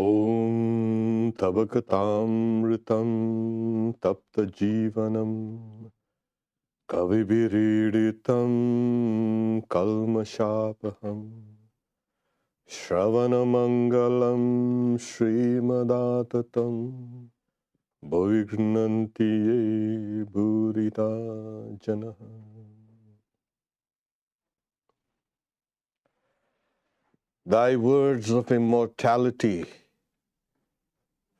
Om Tabakatamritam Tapta Jivanam Kavibiriditam Kalmashapaham Shravanamangalam Srimadatam Bhuignantiye Bhurita Janaha. Thy words of immortality,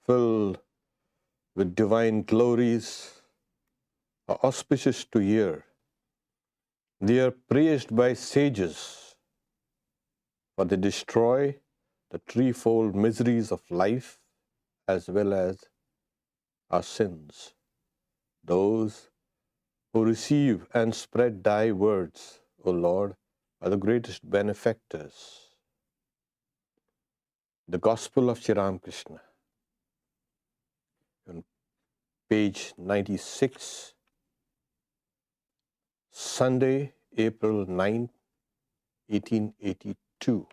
filled with divine glories, are auspicious to hear. They are praised by sages, for they destroy the threefold miseries of life as well as our sins. Those who receive and spread thy words, O Lord, are the greatest benefactors. The Gospel of Sri Ramakrishna, on page 96, Sunday, April 9, 1882.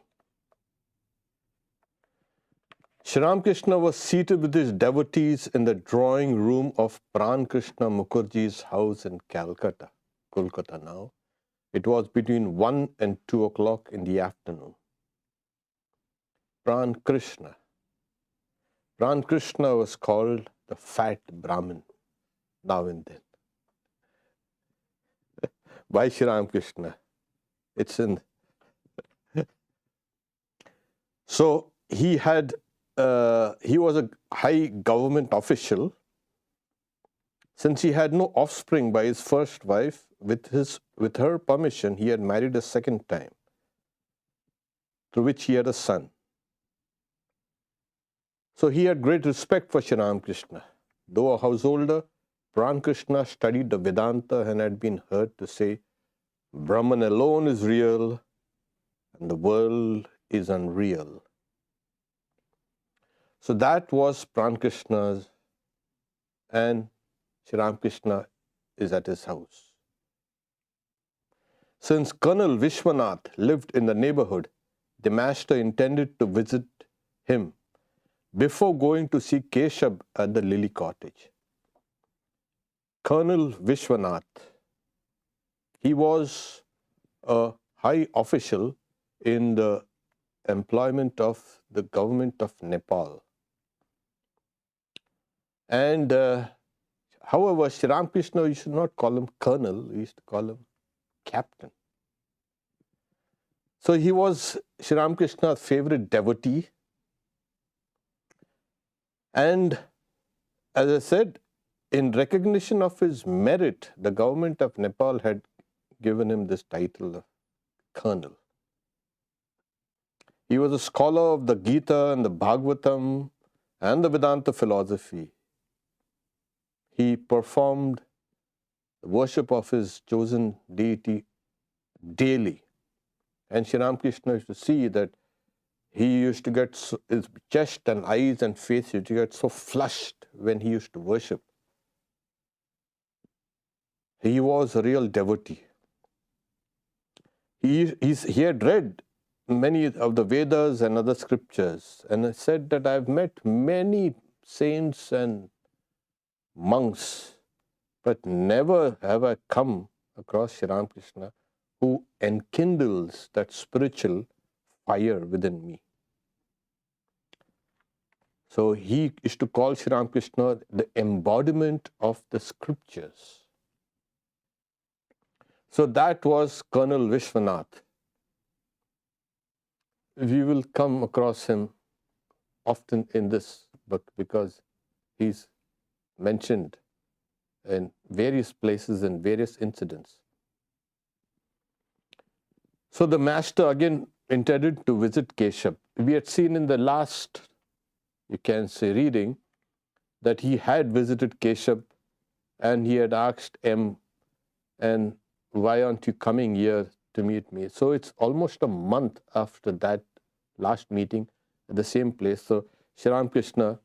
Sri Ramakrishna was seated with his devotees in the drawing room of Pran Krishna Mukherjee's house in Calcutta, Kolkata now. It was between 1 and 2 o'clock in the afternoon. Pran Krishna was called the fat Brahmin now and then by Sri Ramakrishna. It's in. So he was a high government official. Since he had no offspring by his first wife, with her permission, he had married a second time, through which he had a son. So he had great respect for Sri Ramakrishna. Though a householder, Pran Krishna studied the Vedanta and had been heard to say, Brahman alone is real and the world is unreal. So that was Pran Krishna's, and Sri Ramakrishna is at his house. Since Colonel Vishwanath lived in the neighborhood, the master intended to visit him before going to see Keshab at the Lily Cottage. Colonel Vishwanath, he was a high official in the employment of the government of Nepal. And however, Sri Ramakrishna, you should not call him colonel, we used to call him captain. So he was Sri Ramakrishna's favorite devotee. And as I said, in recognition of his merit, the government of Nepal had given him this title of colonel. He was a scholar of the Gita and the Bhagavatam and the Vedanta philosophy. He performed the worship of his chosen deity daily. And Sri Ramakrishna used to see that he used to get his chest and eyes and face used to get so flushed when he used to worship. He was a real devotee. He had read many of the Vedas and other scriptures, and said that I've met many saints and monks, but never have I come across Sri Ramakrishna who enkindles that spiritual fire within me. So he used to call Sri Ramakrishna the embodiment of the scriptures. So that was Colonel Vishwanath. We will come across him often in this book because he's mentioned in various places and various incidents. So the master again intended to visit Keshab. We had seen in the last, you can say, reading, that he had visited Keshab and he had asked M, and why aren't you coming here to meet me? So it's almost a month after that last meeting at the same place. So Sri Ramakrishna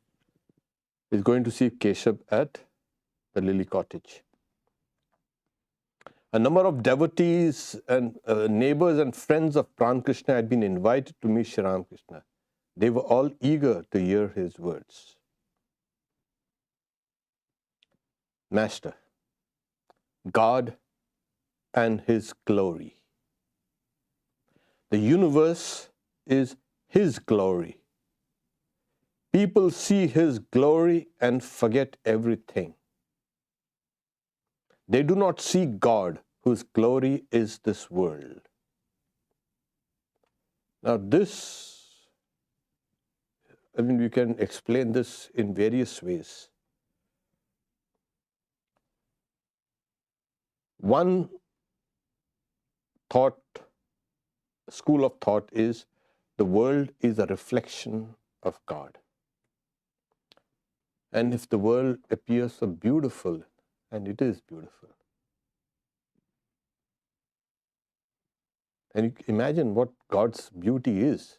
is going to see Keshab at the Lily Cottage. A number of devotees and neighbors and friends of Pran Krishna had been invited to meet Sri Ramakrishna. They were all eager to hear his words. Master, God and his glory. The universe is his glory. People see his glory and forget everything. They do not see God, whose glory is this world. Now we can explain this in various ways. One school of thought is the world is a reflection of God. And if the world appears so beautiful, and it is beautiful, and you can imagine what God's beauty is.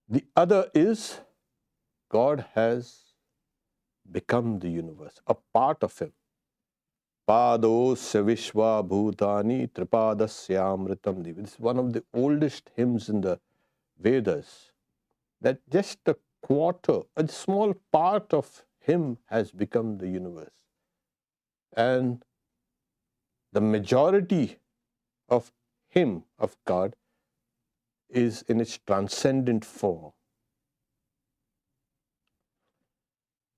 The other is God has become the universe, a part of him. Padosya Vishwa Bhutani Tripadasya Divi. This is one of the oldest hymns in the Vedas. That just a quarter, a small part of him has become the universe. And the majority of him, of God, is in its transcendent form.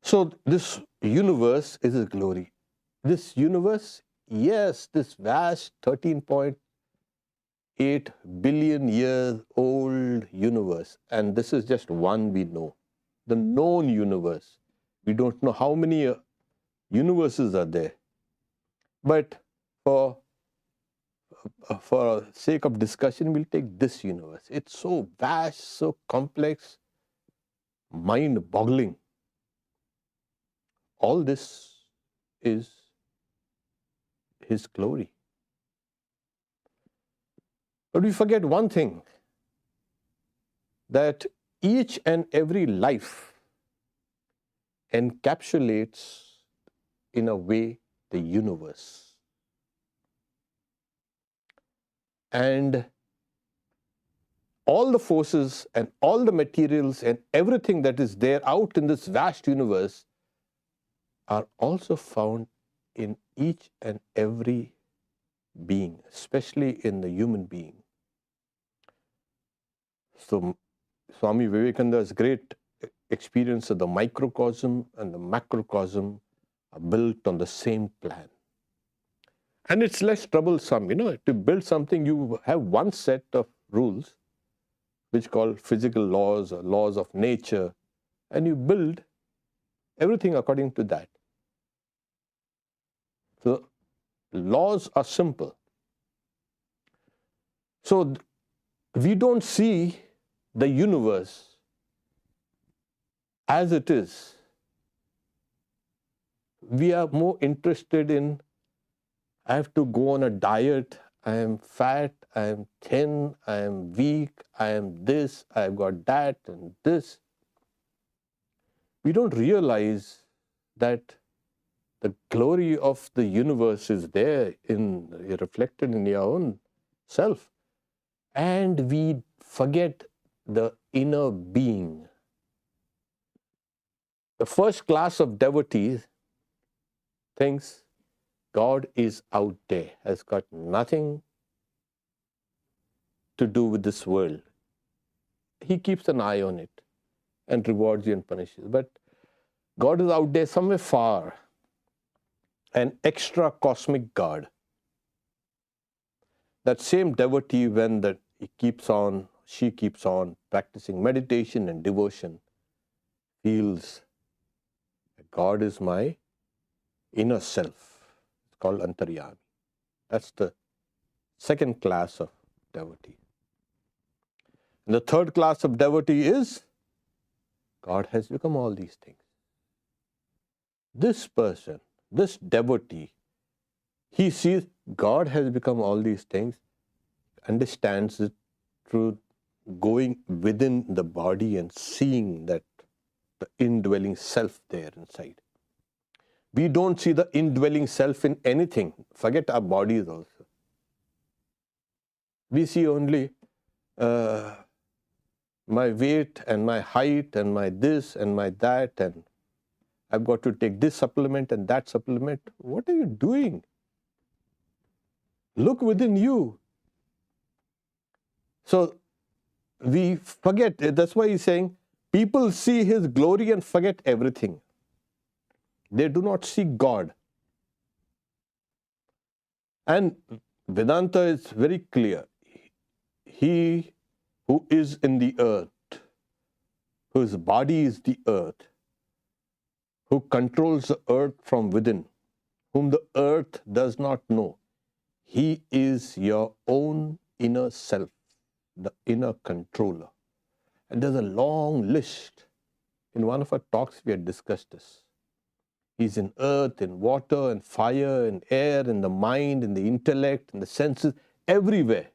So this universe is his glory. This universe, yes, this vast 13.8 billion years old universe, and this is just one we know, the known universe. We don't know how many universes are there. But for sake of discussion, we'll take this universe. It's so vast, so complex, mind-boggling. All this is his glory. But we forget one thing, that each and every life encapsulates, in a way, the universe. And all the forces and all the materials and everything that is there out in this vast universe are also found in each and every being, especially in the human being. So Swami Vivekananda's great experience of the microcosm and the macrocosm are built on the same plan. And it's less troublesome, to build something. You have one set of rules, which call physical laws or laws of nature, and you build everything according to that. So laws are simple. So we don't see the universe as it is. We are more interested in, I have to go on a diet, I am fat, I am thin, I am weak, I am this, I have got that and this. We don't realize that the glory of the universe is there, reflected in your own self. And we forget the inner being. The first class of devotees thinks God is out there, has got nothing to do with this world. He keeps an eye on it and rewards you and punishes. But God is out there somewhere far, an extra cosmic God. That same devotee, when she keeps on practicing meditation and devotion, feels that God is my inner self. It's called Antaryami. That's the second class of devotee. And the third class of devotee is, God has become all these things. This person, this devotee, he sees God has become all these things, understands it through going within the body and seeing that the indwelling self there inside. We don't see the indwelling self in anything. Forget our bodies also. We see only my weight and my height and my this and my that, and I've got to take this supplement and that supplement. What are you doing? Look within you. So we forget. That's why he's saying people see his glory and forget everything. They do not see God. And Vedanta is very clear. He who is in the earth, whose body is the earth, who controls the earth from within, whom the earth does not know, he is your own inner self, the inner controller. And there's a long list. In one of our talks, we had discussed this. He's in earth, in water, in fire, in air, in the mind, in the intellect, in the senses, everywhere.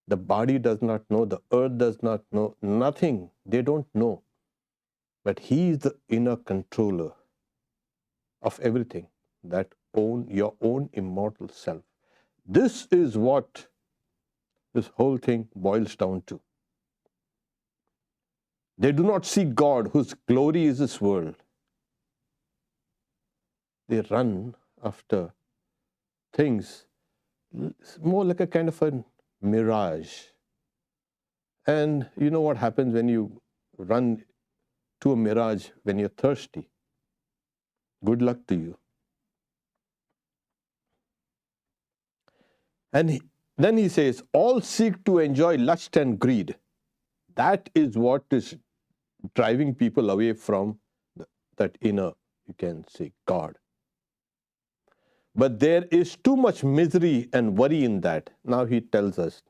The body does not know, the earth does not know, nothing. They don't know. But he is the inner controller of everything, your own immortal self. This is what this whole thing boils down to. They do not see God, whose glory is this world. They run after things more like a kind of a mirage. And you know what happens when you run to a mirage when you're thirsty? Good luck to you. And then he says, all seek to enjoy lust and greed. That is what is driving people away from that inner, you can say, God. But there is too much misery and worry in that. Now he tells us.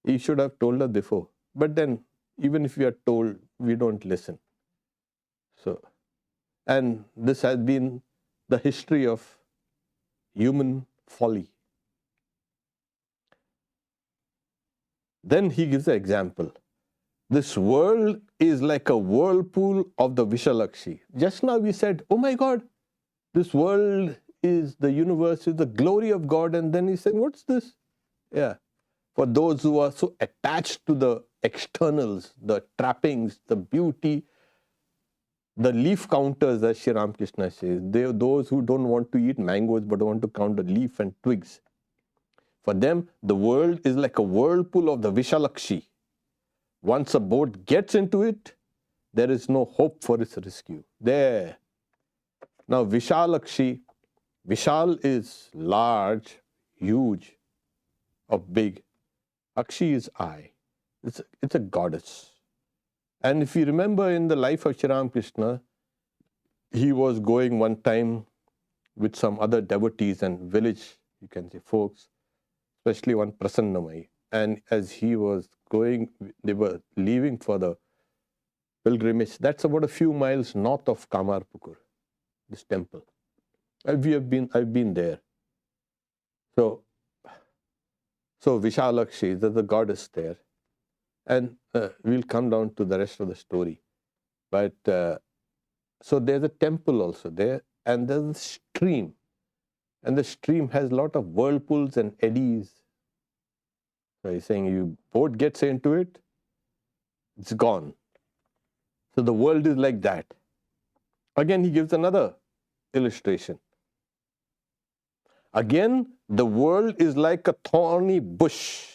He should have told us before. But then, even if we are told, we don't listen. So, and this has been the history of human folly. Then he gives an example. This world is like a whirlpool of the Vishalakshi. Just now we said, oh my God, this world is the universe, is the glory of God. And then he said, what's this? Yeah. For those who are so attached to the externals, the trappings, the beauty, the leaf counters, as Sri Ramakrishna says, they are those who don't want to eat mangoes but want to count the leaf and twigs. For them, the world is like a whirlpool of the Vishalakshi. Once a boat gets into it, there is no hope for its rescue. There. Now, Vishalakshi, Vishal is large, huge, or big. Akshi is I. It's a goddess. And if you remember in the life of Sri Ramakrishna, he was going one time with some other devotees and village, you can say, folks, especially one Prasannamai. And as he was going, they were leaving for the pilgrimage. That's about a few miles north of Kamarpukur, this temple. I've been there. So Vishalakshi, there's the goddess there. And we'll come down to the rest of the story. But so there's a temple also there, and there's a stream. And the stream has a lot of whirlpools and eddies. So he's saying, you boat gets into it, it's gone. So the world is like that. Again, he gives another illustration. Again, the world is like a thorny bush.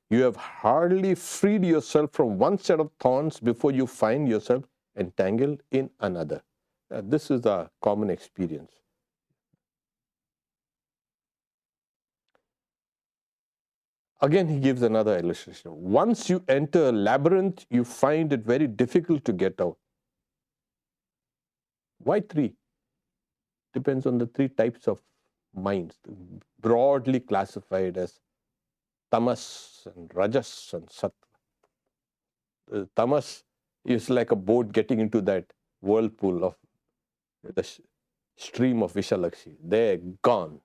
You have hardly freed yourself from one set of thorns before you find yourself entangled in another. This is a common experience. Again, he gives another illustration. Once you enter a labyrinth, you find it very difficult to get out. Why three? Depends on the three types of minds, broadly classified as tamas and rajas and sattva. Tamas is like a boat getting into that whirlpool of the stream of Vishalakshi. They're gone.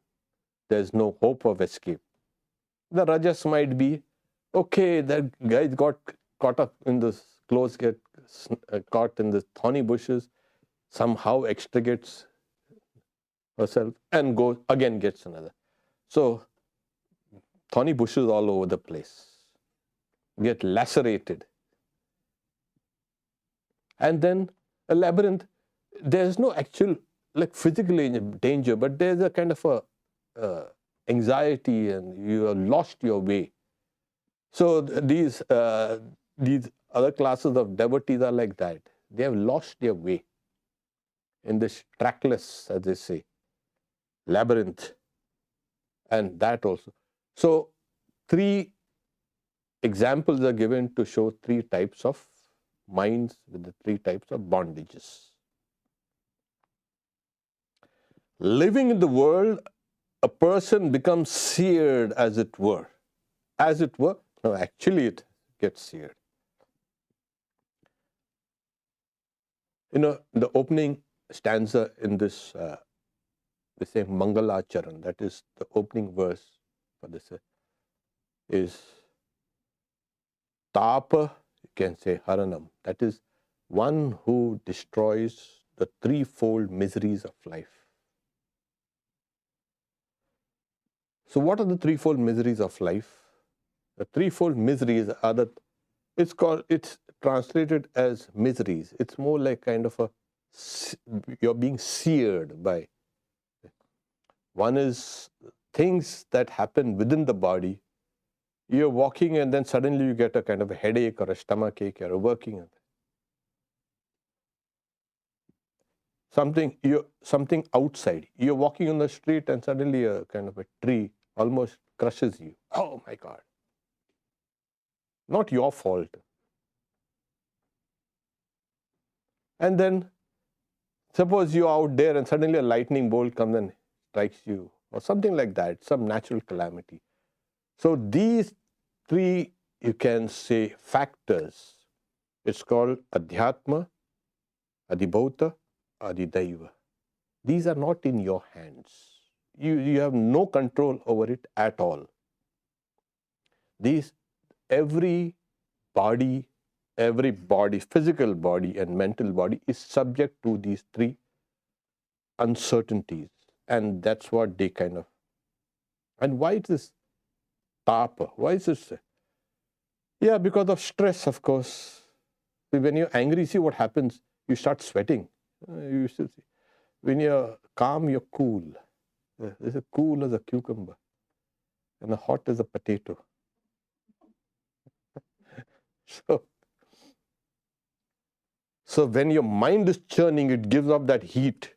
There's no hope of escape. The rajas might be, okay, that guy got caught up in this, clothes get caught in the thorny bushes, somehow extricates herself and goes, again gets another. So, thorny bushes all over the place. get lacerated. And then a labyrinth, there's no actual like physical danger, but there's a kind of a anxiety, and you have lost your way. So these other classes of devotees are like that. They have lost their way in this trackless, as they say, labyrinth, and that also. So 3 examples are given to show 3 types of minds with the 3 types of bondages. Living in the world, a person becomes seared, as it were. As it were, no, actually it gets seared. You know, the opening stanza in this, the same Mangalacharan, that is the opening verse for this, is Tapa, you can say Haranam. That is one who destroys the 3-fold miseries of life. So what are the 3-fold miseries of life? The 3-fold miseries are it's translated as miseries. It's more like kind of you're being seared by. One is things that happen within the body. You're walking and then suddenly you get a kind of a headache or a stomach ache, you're working. Something outside. You're walking on the street and suddenly a kind of a tree almost crushes you. Oh my God. Not your fault. And then suppose you're out there and suddenly a lightning bolt comes and strikes you, or something like that, some natural calamity. So these 3, you can say, factors, it's called Adhyatma, Adhibhauta, Adhidaiva. These are not in your hands. You have no control over it at all. Every body, physical body and mental body, is subject to these 3 uncertainties. And that's what they kind of. And why is this tapa? Why is this? Yeah, because of stress, of course. When you're angry, see what happens? You start sweating. You still see. When you're calm, you're cool. There's a cool as a cucumber, and a hot as a potato. So when your mind is churning, it gives off that heat.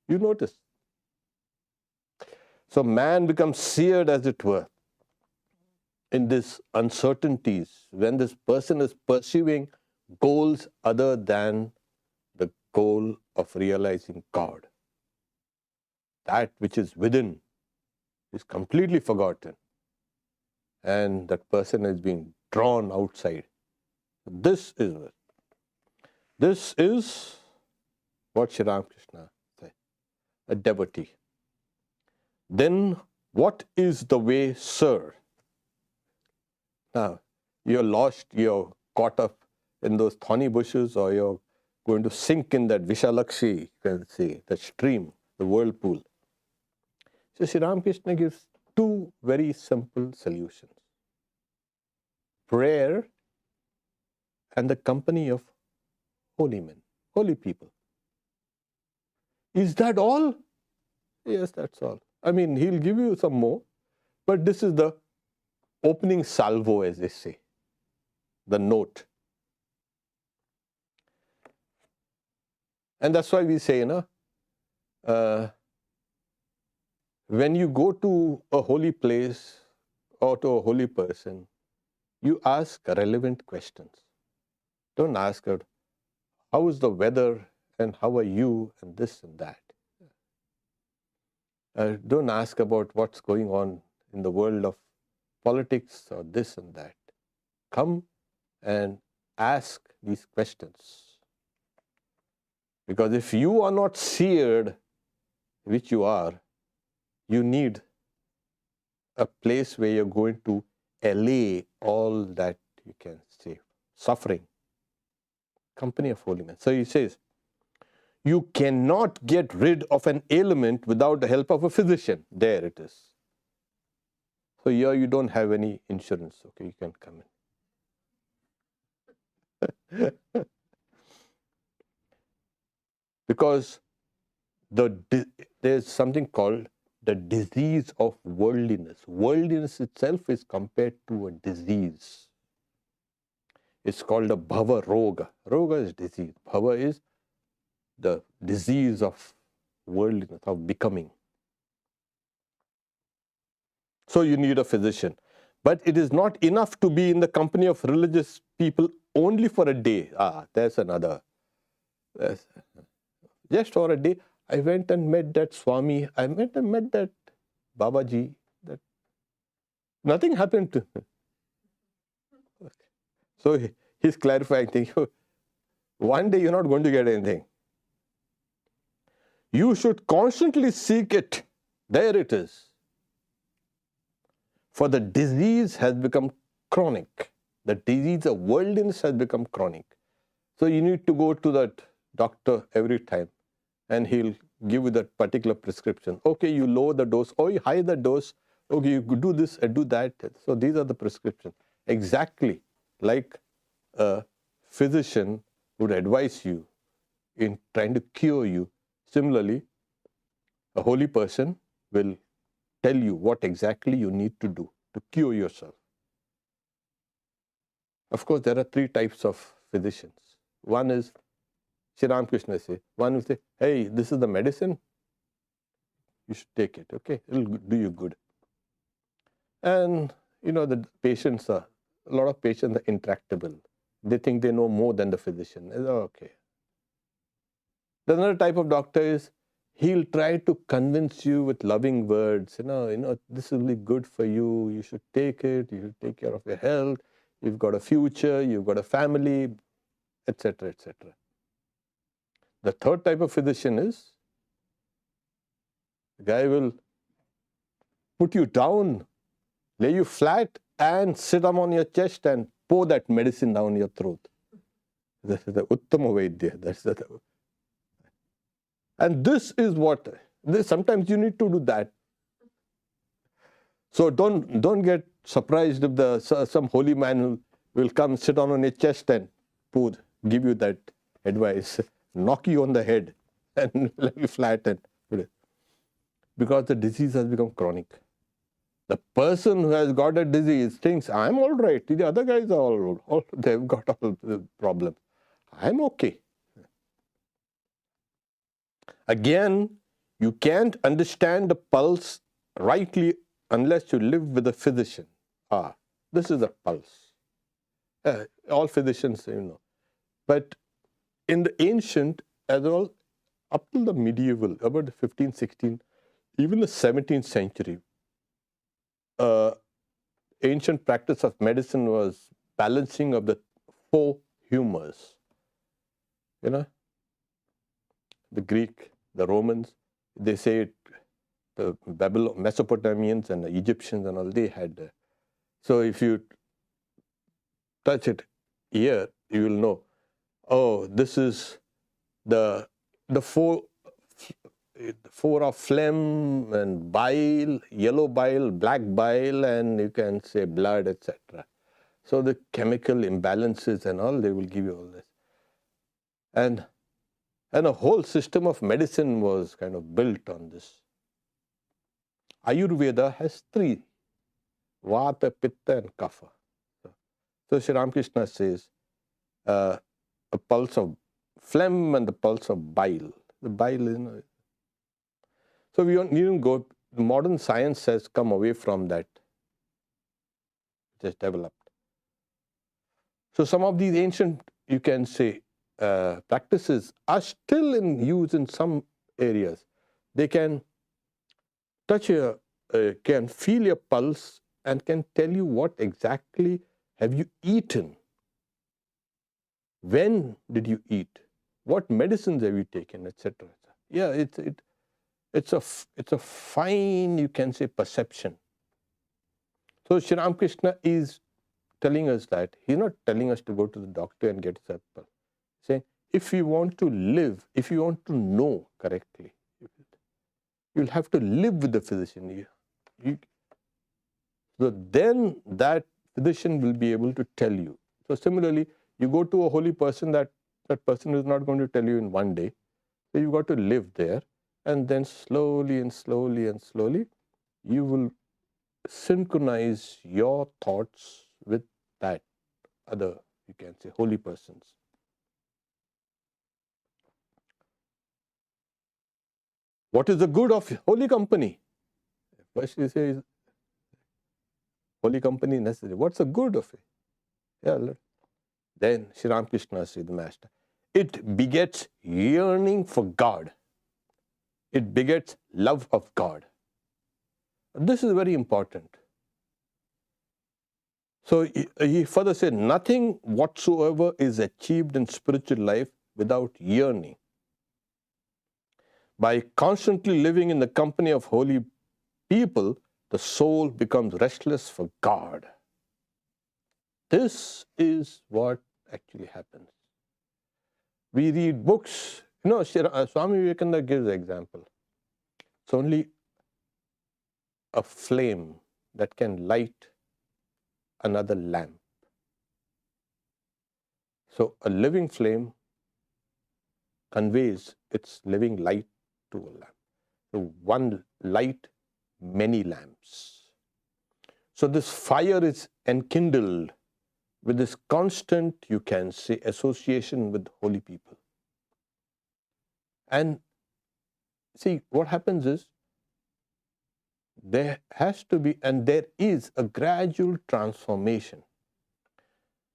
You notice. So man becomes seared, as it were, in these uncertainties when this person is pursuing goals other than the goal of realizing God. That which is within is completely forgotten, and that person is being drawn outside. This is what Sri Ramakrishna said, a devotee. Then what is the way, sir? Now, you're lost, you're caught up in those thorny bushes, or you're going to sink in that Vishalakshi, you can say, the stream, the whirlpool. So Sri Ramakrishna gives 2 very simple solutions. Prayer and the company of holy men, holy people. Is that all? Yes, that's all. I mean, he'll give you some more, but this is the opening salvo, as they say, the note. And that's why we say, when you go to a holy place or to a holy person, you ask relevant questions. Don't ask her, how is the weather and how are you and this and that. Don't ask about what's going on in the world of politics or this and that. Come and ask these questions. Because if you are not seared, which you are, you need a place where you're going to allay all that, you can say, suffering. Company of holy men. So he says, you cannot get rid of an ailment without the help of a physician. There it is. So here you don't have any insurance. Okay, you can come in. Because there's something called the disease of worldliness. Worldliness itself is compared to a disease. It's called a bhava roga. Roga is disease. Bhava is the disease of worldliness, of becoming. So you need a physician. But it is not enough to be in the company of religious people only for a day. There's another. Just for a day, I went and met that Swami. I went and met that Babaji. That nothing happened to him. So he's clarifying things. One day you're not going to get anything. You should constantly seek it. There it is. For the disease has become chronic. The disease of worldliness has become chronic. So you need to go to that doctor every time and he'll give you that particular prescription. Okay, you lower the dose or you high the dose. Okay, you could do this and do that. So these are the prescriptions. Exactly like a physician would advise you in trying to cure you. Similarly, a holy person will tell you what exactly you need to do to cure yourself. Of course, there are three types of physicians. One is, Sri Ramakrishna says, one will say, hey, this is the medicine, you should take it, okay? It'll do you good. And, the patients a lot of patients are intractable. They think they know more than the physician. Okay. The another type of doctor is, he'll try to convince you with loving words, this will be good for you, you should take it, you should take care of your health, you've got a future, you've got a family, etc., etc. The third type of physician is, the guy will put you down, lay you flat and sit on your chest and pour that medicine down your throat. This is the Uttama Vaidya. That's the. And this is what, sometimes you need to do that. So don't get surprised if some holy man will come sit on your chest and give you that advice, knock you on the head and lay you flat and because the disease has become chronic. The person who has got a disease thinks, I'm all right. The other guys are all they've got all the problems. I'm okay. Again, you can't understand the pulse rightly unless you live with a physician. This is a pulse. All physicians, But in the ancient, as well, up till the medieval, about the 15th, 16th, even the 17th century, ancient practice of medicine was balancing of the four humors. The Greek, the Romans, they say it, the Mesopotamians and the Egyptians and all, they had. So if you touch it here, you will know, oh, this is the four of phlegm and bile, yellow bile, black bile, and you can say blood, etc. So the chemical imbalances and all, they will give you all this. And a whole system of medicine was kind of built on this. Ayurveda has three, Vata, Pitta and Kapha. So Sri Ramakrishna says, a pulse of phlegm and the pulse of bile. The bile is, so we don't even go, modern science has come away from that, just developed. So some of these ancient, you can say, practices are still in use in some areas. They can touch can feel your pulse and can tell you what exactly have you eaten, when did you eat, what medicines have you taken, etc. Yeah, it's a fine, you can say, perception. So Sri Ramakrishna is telling us that he's not telling us to go to the doctor and get a pill. Saying, if you want to live, if you want to know correctly, you'll have to live with the physician. So then that physician will be able to tell you. So similarly, You go to a holy person, that person is not going to tell you in one day. So you've got to live there, and then slowly and slowly and slowly, you will synchronize your thoughts with that other, you can say, holy persons. What is the good of holy company? First you say, holy company necessary. What's the good of it? Yeah. Then Sri Ramakrishna says, the master, it begets yearning for God. It begets love of God. This is very important. So he further said, nothing whatsoever is achieved in spiritual life without yearning. By constantly living in the company of holy people, the soul becomes restless for God. This is what actually happens. We read books. Swami Vivekananda gives an example. It's only a flame that can light another lamp. So a living flame conveys its living light to a lamp. So one light, many lamps. So this fire is enkindled with this constant, you can say, association with holy people. And see, what happens is, there has to be, and there is, a gradual transformation.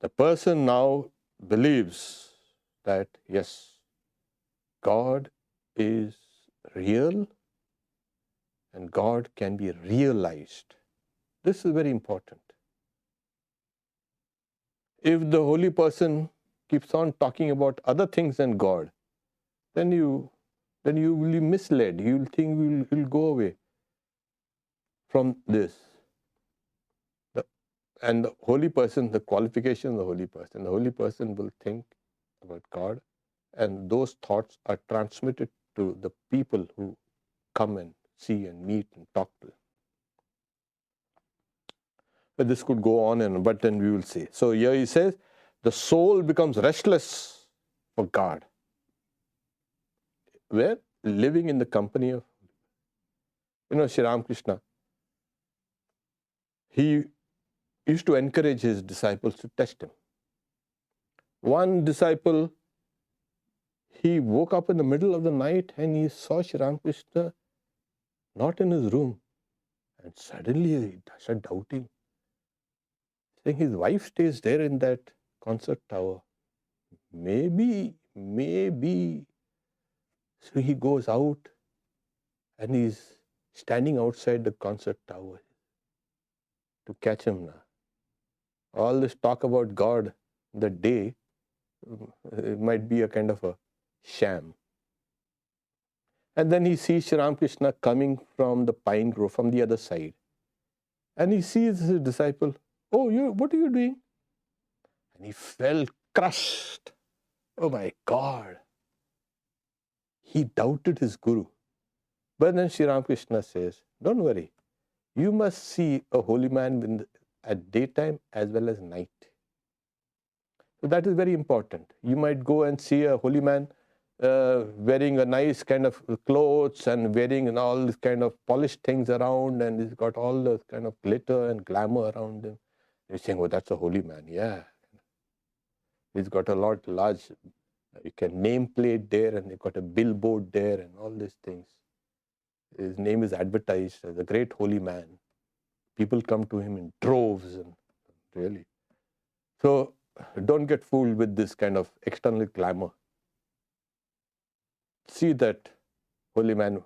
The person now believes that, yes, God is real and God can be realized. This is very important. If the holy person keeps on talking about other things than God, then you will be misled. You will think you'll go away from this. And the holy person, the qualification of the holy person will think about God, and those thoughts are transmitted to the people who come and see and meet and talk to them. But this could go on, but then we will see. So here he says, the soul becomes restless for God. Where? Living in the company of, Sri Ramakrishna, he used to encourage his disciples to test him. One disciple, he woke up in the middle of the night and he saw Sri Ramakrishna not in his room. And suddenly he started doubting, saying his wife stays there in that concert tower. Maybe. So he goes out and he's standing outside the concert tower to catch him now. All this talk about God the day, it might be a kind of a sham. And then he sees Sri Ramakrishna coming from the pine grove from the other side. And he sees his disciple, oh, what are you doing? And he felt crushed. Oh my God. He doubted his guru. But then Sri Ramakrishna says, don't worry. You must see a holy man at daytime as well as night. So that is very important. You might go and see a holy man wearing a nice kind of clothes and wearing all this kind of polished things around, and he's got all this kind of glitter and glamour around him. You're saying, oh, that's a holy man. Yeah. He's got a large, nameplate there, and they've got a billboard there and all these things. His name is advertised as a great holy man. People come to him in droves, and really. So don't get fooled with this kind of external glamour. See that holy man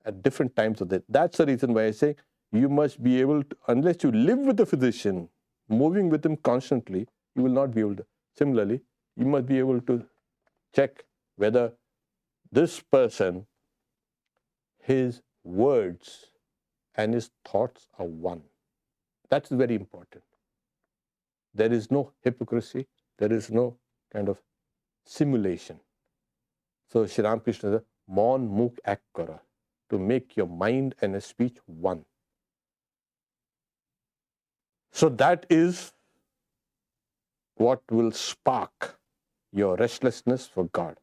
at different times of that. That's the reason why I say you must be able to, unless you live with the physician, moving with him constantly, you will not be able to. Similarly, you must be able to check whether this person, his words and his thoughts are one. That's very important. There is no hypocrisy. There is no kind of simulation. So Sri Ramakrishna says, Mon Mukh Ek Kara, to make your mind and your speech one. So that is what will spark your restlessness for God.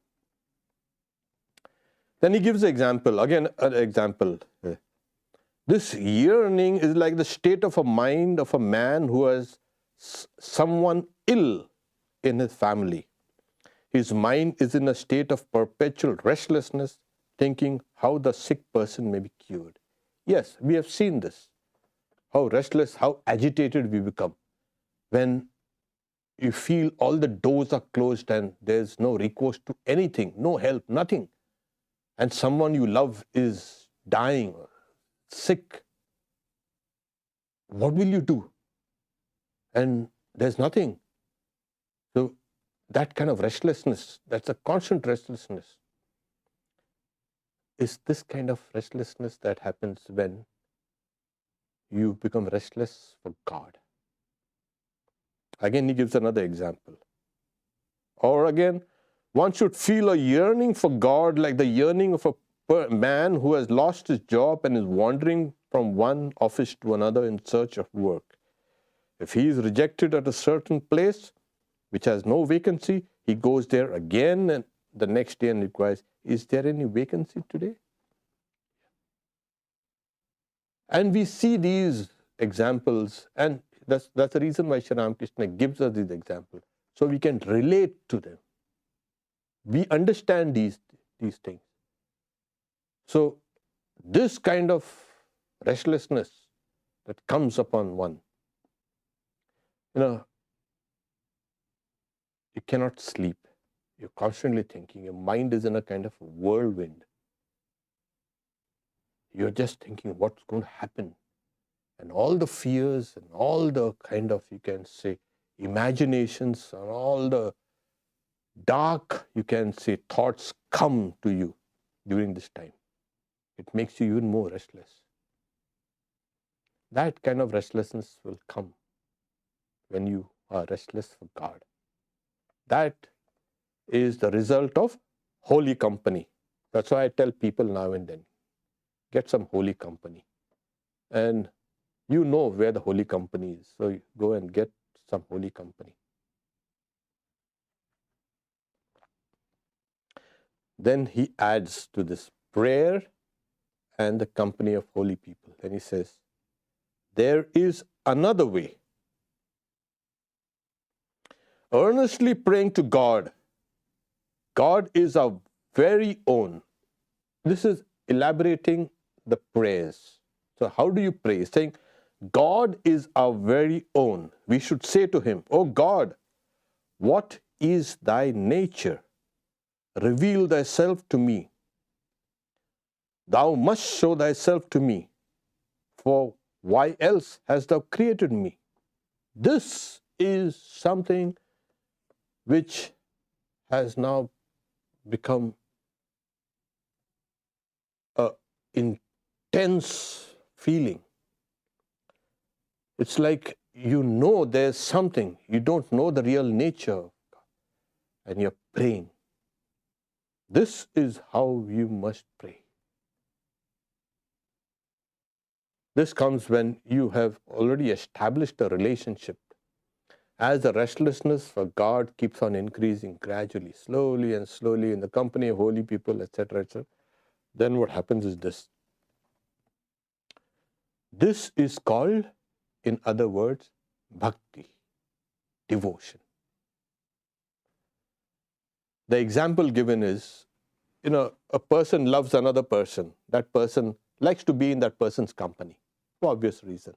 Then he gives an example, again an example. This yearning is like the state of a mind of a man who has someone ill in his family. His mind is in a state of perpetual restlessness, thinking how the sick person may be cured. Yes, we have seen this. How restless, how agitated we become when you feel all the doors are closed and there's no recourse to anything, no help, nothing. And someone you love is dying, sick. What will you do? And there's nothing. So that kind of restlessness, that's a constant restlessness, is this kind of restlessness that happens when you become restless for God. Again, he gives another example. Or again, one should feel a yearning for God like the yearning of a man who has lost his job and is wandering from one office to another in search of work. If he is rejected at a certain place which has no vacancy, he goes there again and the next day and inquires, is there any vacancy today? And we see these examples, and that's the reason why Sri Ramakrishna gives us these examples, so we can relate to them. We understand these things. So this kind of restlessness that comes upon one, you cannot sleep. You're constantly thinking. Your mind is in a kind of whirlwind. You're just thinking what's going to happen. And all the fears and all the kind of, you can say, imaginations and all the dark, you can say, thoughts come to you during this time. It makes you even more restless. That kind of restlessness will come when you are restless for God. That is the result of holy company. That's why I tell people now and then, get some holy company. And you know where the holy company is. So you go and get some holy company. Then he adds to this prayer and the company of holy people. Then he says, there is another way. Earnestly praying to God. God is our very own. This is elaborating the prayers. So how do you pray? Saying, God is our very own. We should say to him, oh God, what is thy nature? Reveal thyself to me. Thou must show thyself to me. For why else hast thou created me? This is something which has now become an intense feeling. It's like you know there's something, you don't know the real nature of God, and you're praying. This is how you must pray. This comes when you have already established a relationship. As the restlessness for God keeps on increasing gradually, slowly and slowly in the company of holy people, etc., etc., then what happens is this. This is called, in other words, bhakti, devotion. The example given is, a person loves another person. That person likes to be in that person's company for obvious reasons.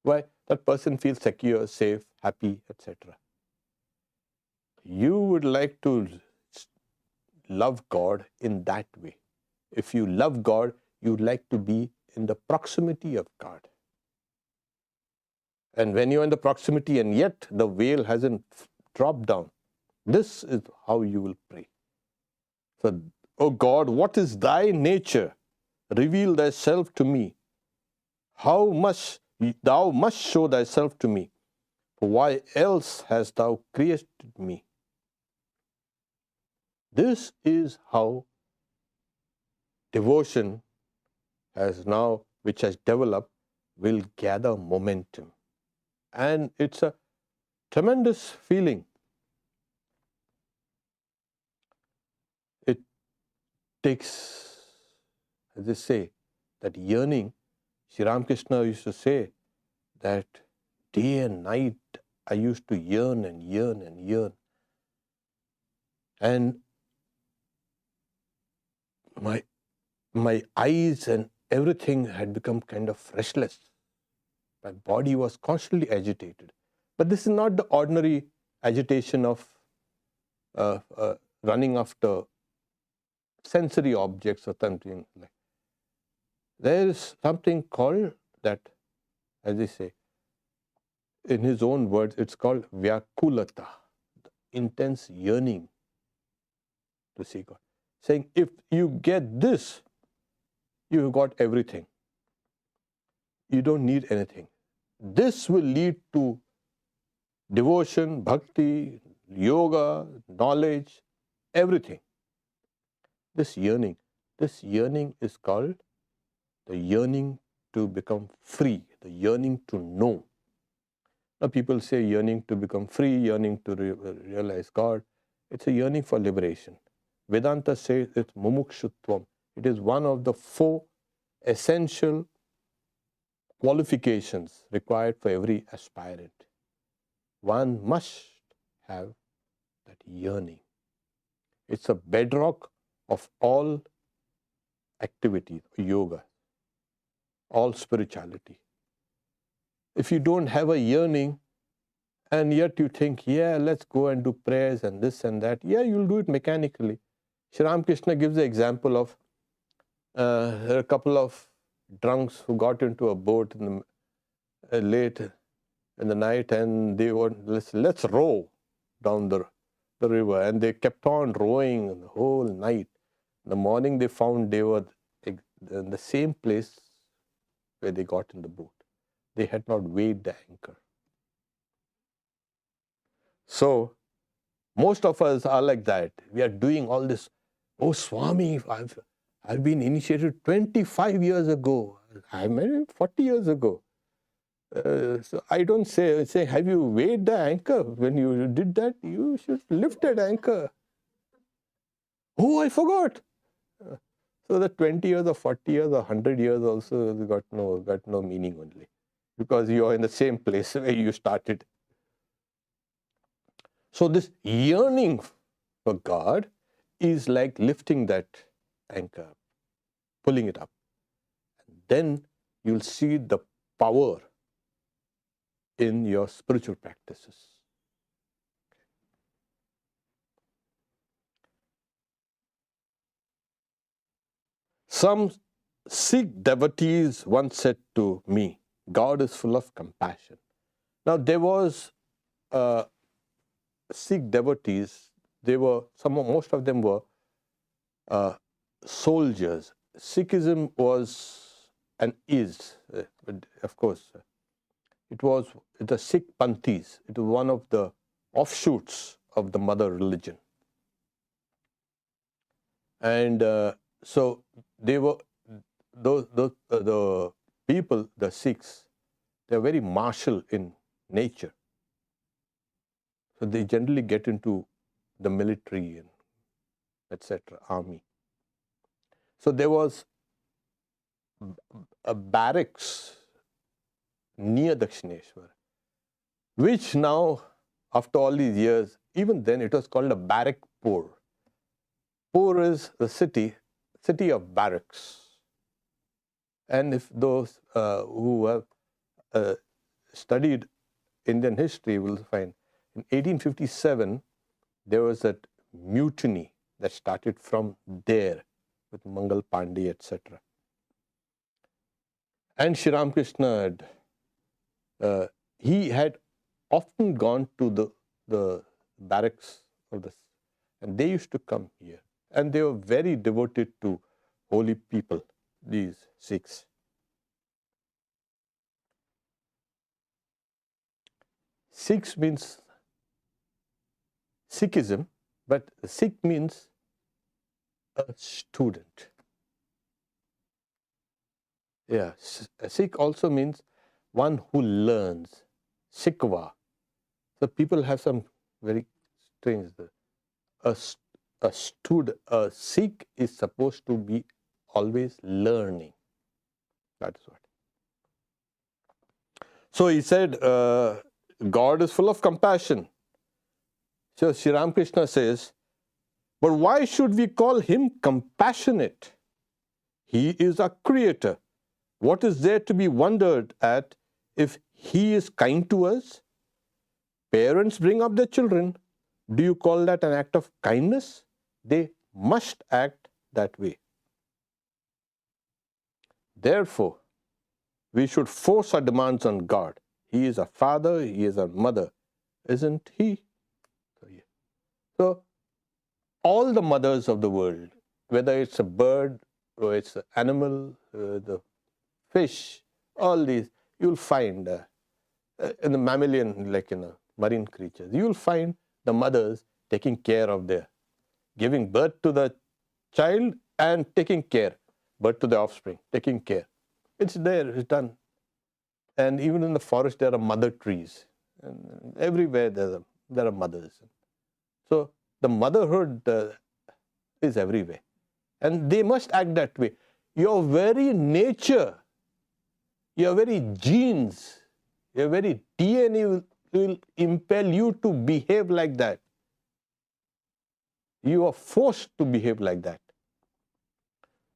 Why? That person feels secure, safe, happy, etc. You would like to love God in that way. If you love God, you would like to be in the proximity of God. And when you're in the proximity and yet the veil hasn't dropped down, this is how you will pray. So, oh God, what is thy nature? Reveal thyself to me. Thou must show thyself to me. For why else hast thou created me? This is how devotion which has developed, will gather momentum. And it's a tremendous feeling. It takes, as they say, that yearning. Sri Ramakrishna used to say that day and night I used to yearn and yearn and yearn. And my eyes and everything had become kind of restless. My body was constantly agitated. But this is not the ordinary agitation of running after sensory objects or something like. There is something called that, as they say, in his own words, it's called vyakulata, the intense yearning to see God. Saying, if you get this, you've got everything. You don't need anything. This will lead to devotion, bhakti, yoga, knowledge, everything. This yearning is called the yearning to become free, the yearning to know. Now people say yearning to become free, yearning to realize God. It's a yearning for liberation. Vedanta says it's mumukshutvam. It is one of the 4 essential qualifications required for every aspirant. One must have that yearning. It's a bedrock of all activity, yoga, all spirituality. If you don't have a yearning and yet you think, yeah, let's go and do prayers and this and that, yeah, you'll do it mechanically. Sri Ramakrishna gives the example of there are a couple of drunks who got into a boat in the, late in the night, and they were, let's row down the river, and they kept on rowing the whole night. In the morning they found they were in the same place where they got in the boat. They had not weighed the anchor. So most of us are like that. We are doing all this. Oh, Swami, I've been initiated 25 years ago. I married 40 years ago. So I don't say, have you weighed the anchor? When you did that, you should lift that anchor. Oh, I forgot. So the 20 years or 40 years or 100 years also got no meaning only. Because you are in the same place where you started. So this yearning for God is like lifting that anchor, pulling it up. And then you'll see the power in your spiritual practices. Some Sikh devotees once said to me, God is full of compassion. Now there was Sikh devotees, most of them were soldiers. Sikhism was and is, of course, it was the Sikh Panthis. It was one of the offshoots of the mother religion. And so they were, the people, the Sikhs, they are very martial in nature. So they generally get into the military and etc., army. So there was a barracks near Dakshineshwar, which now, after all these years, even then it was called a barrackpur. Pur is the city of barracks. And if those who have studied Indian history will find, in 1857, there was that mutiny that started from there with Mangal Pandey, etc. And Sri Ramakrishna, he had often gone to the barracks of the, and they used to come here. And they were very devoted to holy people, these Sikhs. Sikhs means Sikhism, but Sikh means a student. Yeah, Sikh also means one who learns, Sikhwa. So people have some very strange. A Sikh is supposed to be always learning. That is what. So he said, God is full of compassion. So Sri Ramakrishna says, but why should we call him compassionate? He is our creator. What is there to be wondered at if he is kind to us? Parents bring up their children. Do you call that an act of kindness? They must act that way. Therefore, we should force our demands on God. He is our father, he is our mother, isn't he? So all the mothers of the world, whether it's a bird or it's an animal, the fish, all these, you'll find in the mammalian, like in marine creatures, you'll find the mothers taking care of their, giving birth to the child and taking care, birth to the offspring, taking care. It's there, it's done. And even in the forest, there are mother trees. And everywhere there are mothers. So the motherhood is everywhere. And they must act that way. Your very nature, your very genes, your very DNA will impel you to behave like that. You are forced to behave like that.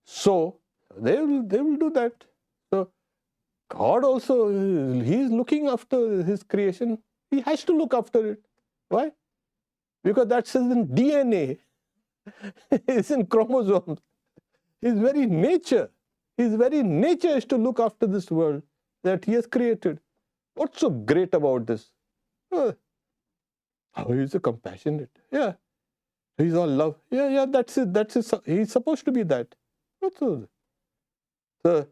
So they will do that. So God also, he is looking after his creation. He has to look after it. Why? Because that's his DNA. It's in chromosomes. His very nature. His very nature is to look after this world that he has created. What's so great about this? Oh, he's a compassionate. Yeah. He's all love. Yeah, that's it. He's supposed to be that. What's all? So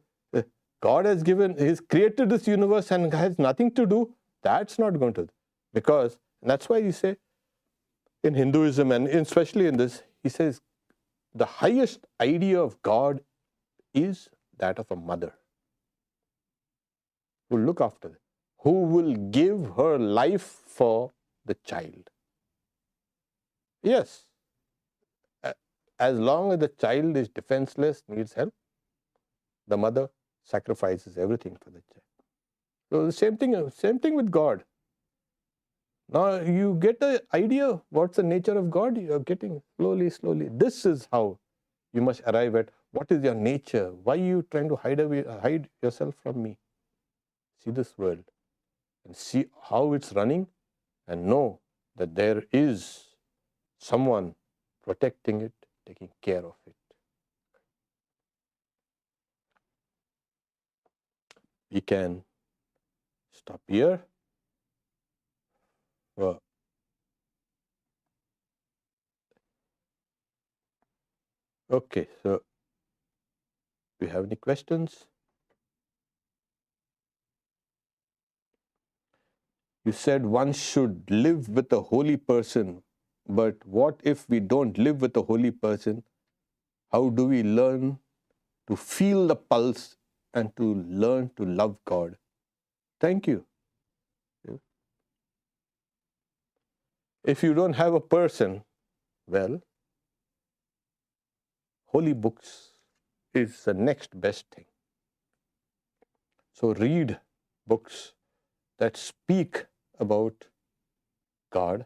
God has he's created this universe and has nothing to do. That's not going to. Because, and that's why you say, in Hinduism and especially in this, he says, the highest idea of God is that of a mother who will look after it, who will give her life for the child. Yes, as long as the child is defenseless, needs help, the mother sacrifices everything for the child. So the same thing with God. Now you get the idea what's the nature of God. You are getting slowly. This is how you must arrive at what is your nature. Why are you trying to hide yourself from me? See this world and see how it's running, and know that there is someone protecting it, taking care of it. We can stop here. Okay, so do you have any questions? You said one should live with a holy person, but what if we don't live with a holy person? How do we learn to feel the pulse and to learn to love God? Thank you. If you don't have a person, well, holy books is the next best thing. So read books that speak about God.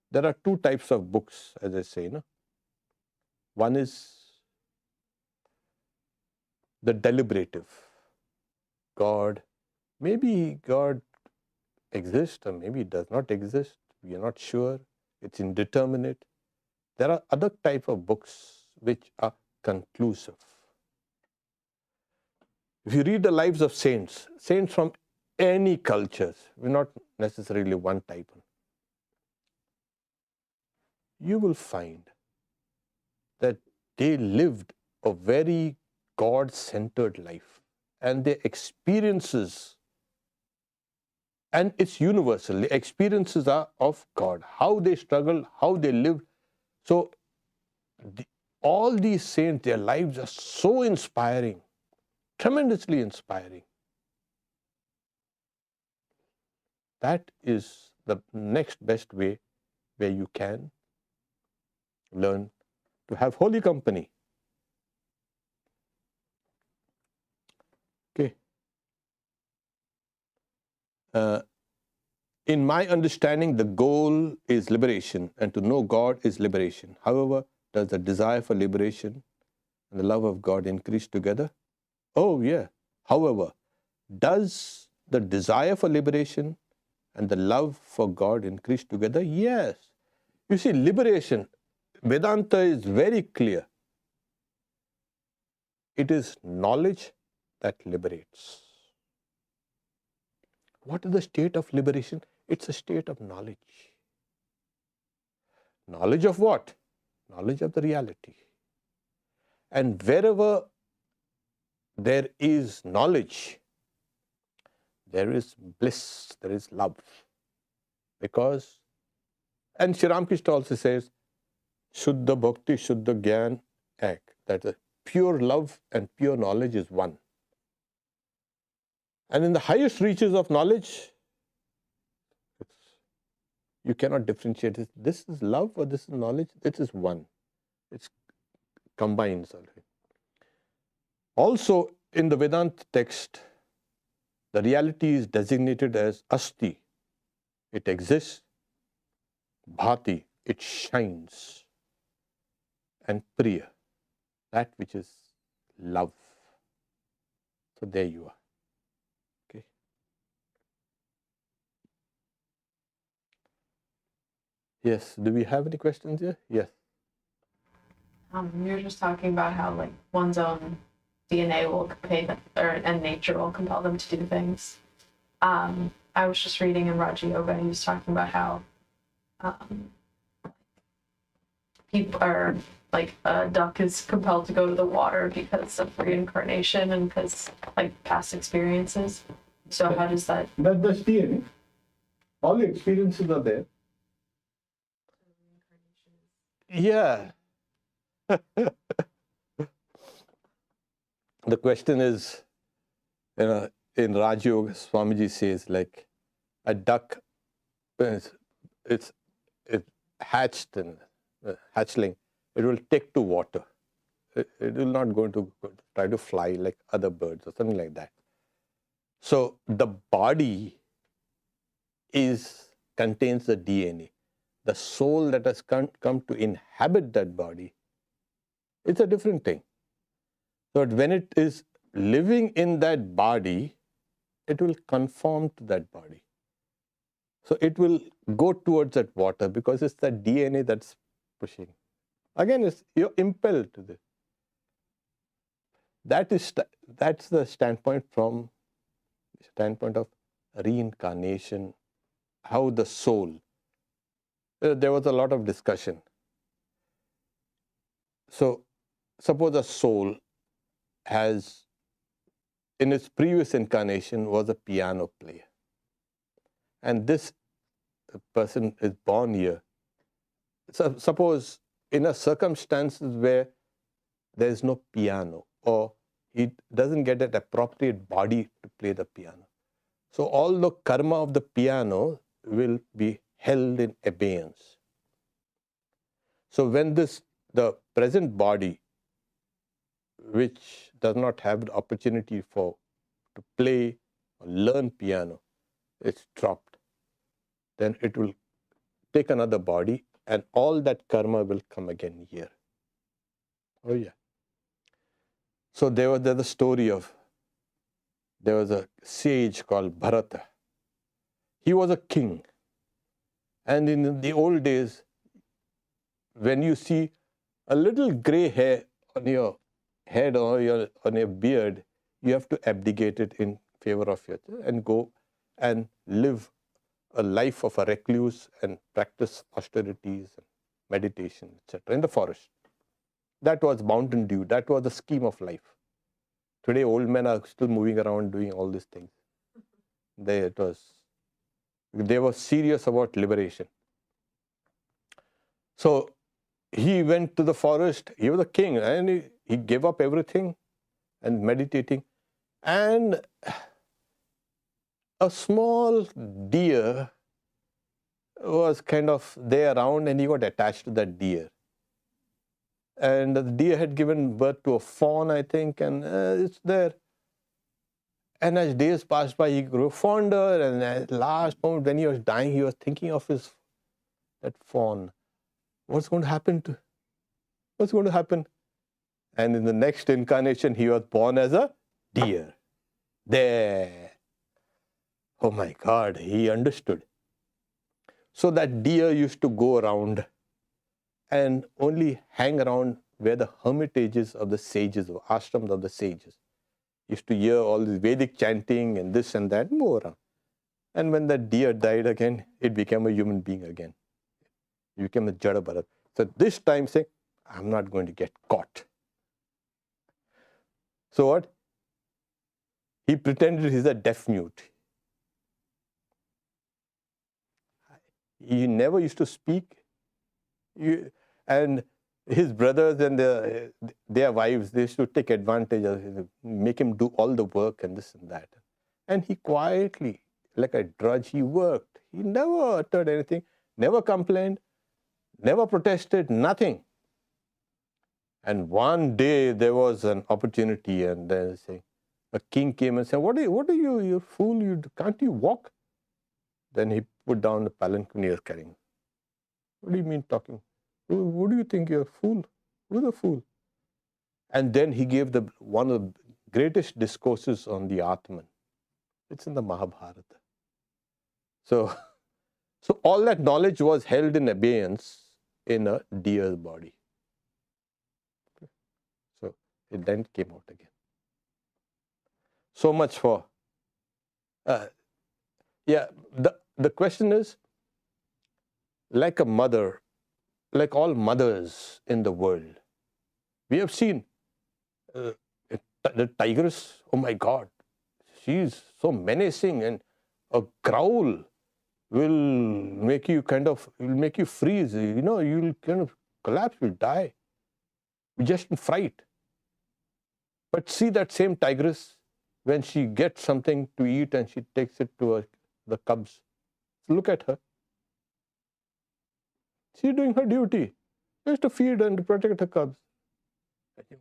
There are two types of books, as I say. No? One is the deliberative. God, maybe God exists or maybe does not exist. We are not sure. It's indeterminate. There are other type of books which are conclusive. If you read the lives of saints from any cultures, we're not necessarily one type, you will find that they lived a very God-centered life, and their experiences, and it's universal, the experiences are of God, how they struggled, how they lived. So all these saints, their lives are so inspiring, tremendously inspiring. That is the next best way where you can learn to have holy company. Okay. In my understanding, the goal is liberation, and to know God is liberation. However, does the desire for liberation and the love of God increase together? Oh, yeah. However, does the desire for liberation and the love for God increase together? Yes. You see, liberation, Vedanta is very clear. It is knowledge that liberates. What is the state of liberation? It's a state of knowledge. Knowledge of what? Knowledge of the reality. And wherever there is knowledge, there is bliss, there is love. Because, and Sri Ramakrishna also says, Shuddha Bhakti, Shuddha Gyan, Ek. That is pure love and pure knowledge is one. And in the highest reaches of knowledge, you cannot differentiate it. This is love or this is knowledge. It is one. It's combined. Also, in the Vedanta text, the reality is designated as Asti. It exists. Bhati, it shines. And Priya, that which is love. So there you are. Okay. Yes. Do we have any questions here? Yes. You were just talking about how like one's own DNA will and nature will compel them to do things. I was just reading in Raja Yoga, and he was talking about how people are like a duck is compelled to go to the water because of reincarnation and because like past experiences. So how does that? That's DNA. All the experiences are there. Yeah. The question is, in Raj Yoga, Swamiji says, like a duck, it's hatched and hatchling, it will take to water. It will not go to try to fly like other birds or something like that. So the body contains the DNA. The soul that has come to inhabit that body, it's a different thing. So when it is living in that body, it will conform to that body. So it will go towards that water because it's the DNA that's pushing. Again, you're impelled to this. That's the standpoint of reincarnation, how the soul. There was a lot of discussion. So suppose a soul has, in its previous incarnation, was a piano player. And this person is born here. So suppose in a circumstances where there is no piano, or he doesn't get an appropriate body to play the piano. So all the karma of the piano will be held in abeyance. So when the present body, which does not have the opportunity to play or learn piano, it's dropped, then it will take another body and all that karma will come again here. Oh yeah. So there's the story of, there was a sage called Bharata. He was a king. And in the old days, when you see a little gray hair on your head or on your beard, you have to abdicate it in favor of your, and go and live a life of a recluse and practice austerities and meditation, etc. in the forest. That was Mountain Dew. That was the scheme of life. Today, old men are still moving around doing all these things. They were serious about liberation. So he went to the forest. He was a king, and he gave up everything and meditating. And a small deer was kind of there around, and he got attached to that deer. And the deer had given birth to a fawn, I think, and it's there. And as days passed by, he grew fonder, and at last moment when he was dying, he was thinking of that fawn. What's going to happen? And in the next incarnation, he was born as a deer. There. Oh my God, he understood. So that deer used to go around and only hang around where the hermitages of the sages, or ashrams of the sages. Used to hear all this Vedic chanting and this and that, move around. And when that deer died again, it became a human being again. It became a Jada Bharat. So this time saying, I'm not going to get caught. So what? He pretended he's a deaf mute. He never used to speak. And his brothers and their wives, they used to take advantage of him, make him do all the work and this and that. And he quietly, like a drudge, he worked. He never uttered anything, never complained, never protested, nothing. And one day there was an opportunity, and then a king came and said, what are you, you fool, can't you walk? Then he put down the palanquin he was carrying. What do you mean talking? What do you think, you're a fool? Who's a fool? And then he gave one of the greatest discourses on the Atman. It's in the Mahabharata. So all that knowledge was held in abeyance in a deer's body. So it then came out again. So much for, the question is, like a mother, like all mothers in the world, we have seen the tigress, oh my God, she's so menacing, and a growl will make you freeze, you'll kind of collapse, you'll die, just in fright. But see that same tigress, when she gets something to eat and she takes it to the cubs, look at her. She's doing her duty. She has to feed and protect her cubs.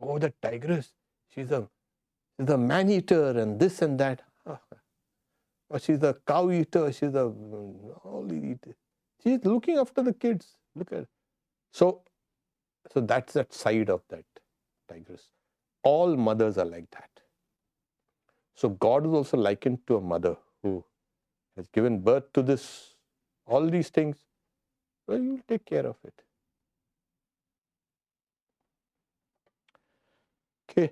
Oh, the tigress, she's a man-eater and this and that. Or she's a cow-eater, she's a all-eater. She's looking after the kids. Look at her. So that's that side of that tigress. All mothers are like that. So God is also likened to a mother who has given birth to all these things. So you will take care of it. Okay.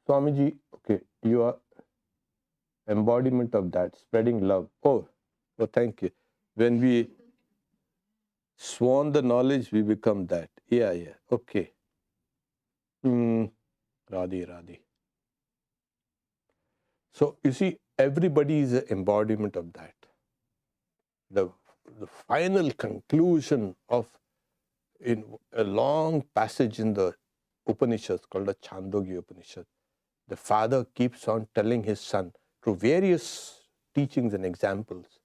Swamiji, okay, you are embodiment of that, spreading love. Oh, thank you. When we sworn the knowledge, we become that. Yeah, okay. Radhi. So you see, everybody is an embodiment of that. The final conclusion of in a long passage in the Upanishads called the Chandogya Upanishad, the father keeps on telling his son through various teachings and examples,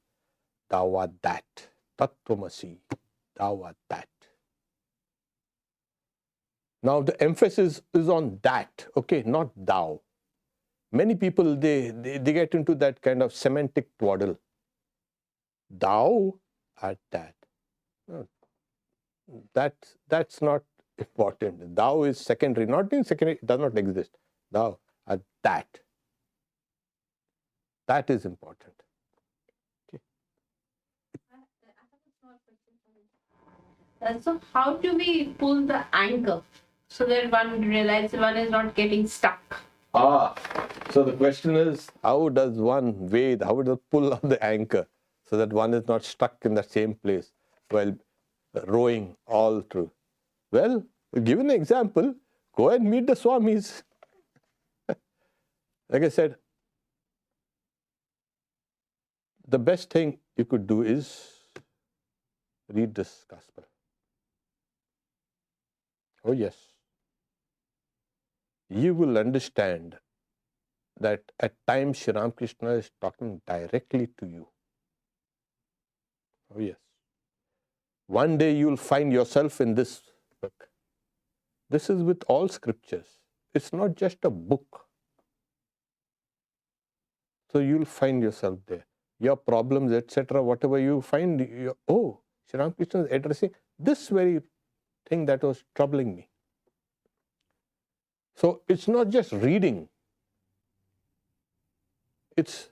thou art that, tattvamasi, thou art that. Now the emphasis is on that, okay, not thou. Many people, they get into that kind of semantic twaddle. Thou art that. No, that's not important. Thou is secondary. Not in secondary, it does not exist. Thou art that. That is important. Okay. So how do we pull the anchor so that one realizes one is not getting stuck? So the question is, how does one wade, how does pull on the anchor so that one is not stuck in the same place while rowing all through? Well, give an example. Go and meet the swamis. Like I said, the best thing you could do is read this gospel. Oh yes. You will understand that at times Sri Ramakrishna is talking directly to you. Oh, yes. One day you'll find yourself in this book. This is with all scriptures. It's not just a book. So you'll find yourself there. Your problems, etc., whatever you find, oh, Sri Ramakrishna is addressing this very thing that was troubling me. So it's not just reading. It's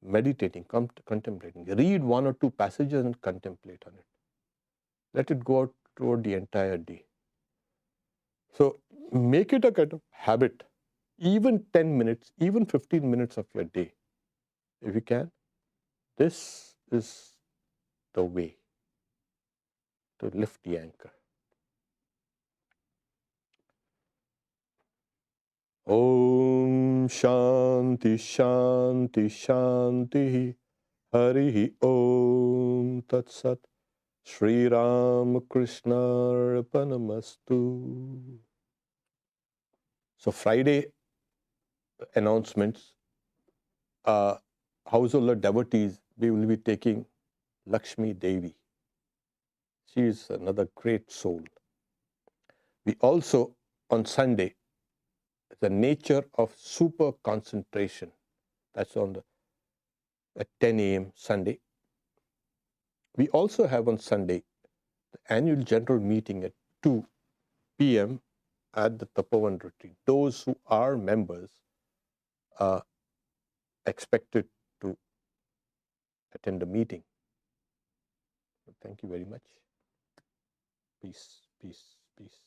meditating, contemplating. Read one or two passages and contemplate on it. Let it go out throughout the entire day. So make it a kind of habit. Even 10 minutes, even 15 minutes of your day, if you can. This is the way to lift the anchor. Om Shanti Shanti Shanti Harihi Om Tat Sat Sri Ramakrishna Arpanamastu. So Friday announcements, householder devotees, we will be taking Lakshmi Devi. She is another great soul. We also, on Sunday, the nature of super concentration. That's on at 10 a.m. Sunday. We also have on Sunday the annual general meeting at 2 p.m. at the Tapovan retreat. Those who are members are expected to attend the meeting. Thank you very much. Peace, peace, peace.